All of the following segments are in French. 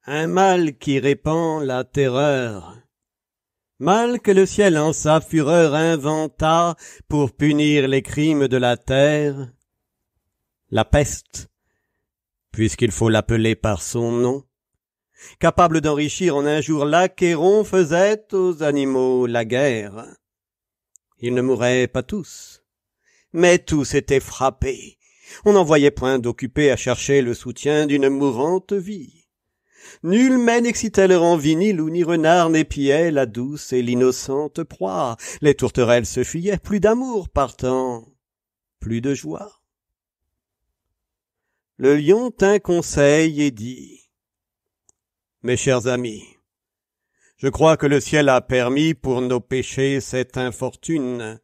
Un mal qui répand la terreur. Mal que le ciel en sa fureur inventa pour punir les crimes de la terre. La peste, puisqu'il faut l'appeler par son nom, capable d'enrichir en un jour l'Achéron, faisait aux animaux la guerre. Ils ne mouraient pas tous, mais tous étaient frappés. On n'en voyait point d'occupés à chercher le soutien d'une mourante vie. Nul mais n'excitait leur envie, ni loup ni renard n'épiait la douce et l'innocente proie. Les tourterelles se fuyaient, plus d'amour partant, plus de joie. Le lion tint conseil et dit : « Mes chers amis, je crois que le ciel a permis pour nos péchés cette infortune,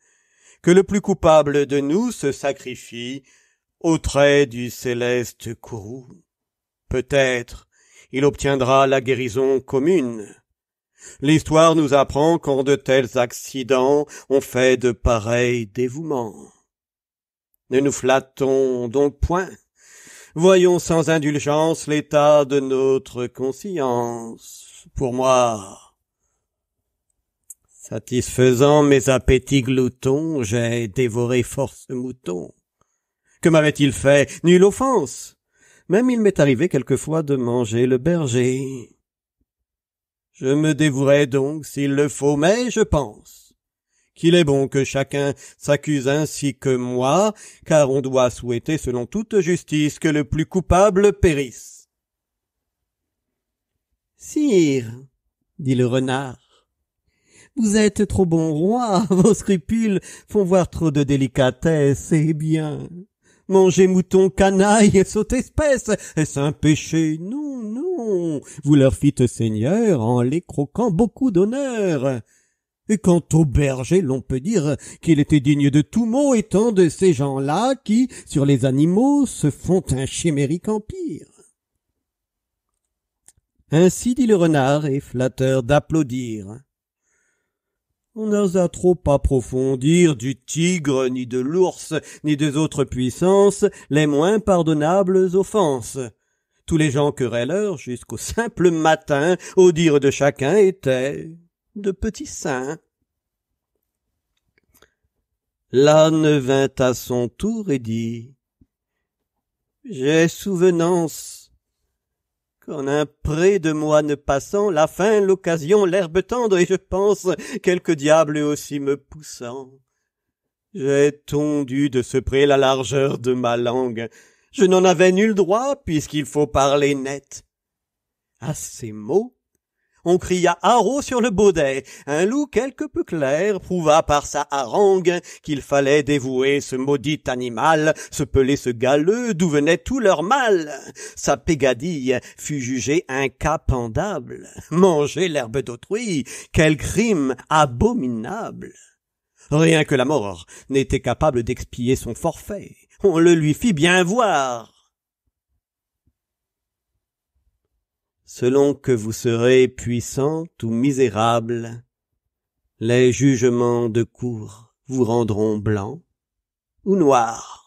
que le plus coupable de nous se sacrifie au trait du céleste courroux. Peut-être il obtiendra la guérison commune. L'histoire nous apprend qu'en de tels accidents on fait de pareils dévouements. Ne nous flattons donc point. Voyons sans indulgence l'état de notre conscience. Pour moi, satisfaisant mes appétits gloutons, j'ai dévoré force moutons. Que m'avait-il fait? Nulle offense. Même il m'est arrivé quelquefois de manger le berger. Je me dévouerai donc s'il le faut, mais je pense qu'il est bon que chacun s'accuse ainsi que moi, car on doit souhaiter selon toute justice que le plus coupable périsse. « Sire, dit le renard, vous êtes trop bon roi, vos scrupules font voir trop de délicatesse, eh bien. Manger mouton canaille, saute espèce, est-ce un péché? Non, non, vous leur fîtes seigneur en les croquant beaucoup d'honneur. Et quant au berger, l'on peut dire qu'il était digne de tout mot, étant de ces gens-là qui, sur les animaux, se font un chimérique empire. » Ainsi dit le renard, et flatteur d'applaudir. On n'osa trop approfondir du tigre, ni de l'ours, ni des autres puissances, les moins pardonnables offenses. Tous les gens querelleurs, jusqu'au simple matin, au dire de chacun, étaient de petits saints. L'âne vint à son tour et dit : « J'ai souvenance qu'en un pré de moine passant, la faim, l'occasion, l'herbe tendre, et je pense quelque diable aussi me poussant. J'ai tondu de ce pré la largeur de ma langue. Je n'en avais nul droit, puisqu'il faut parler net. » À ces mots, on cria haro sur le baudet. Un loup quelque peu clair prouva par sa harangue qu'il fallait dévouer ce maudit animal, ce pelé, ce galeux, d'où venait tout leur mal. Sa pégadille fut jugée un cas pendable. Manger l'herbe d'autrui, quel crime abominable! Rien que la mort n'était capable d'expier son forfait. On le lui fit bien voir. Selon que vous serez puissant ou misérable, les jugements de cour vous rendront blanc ou noir.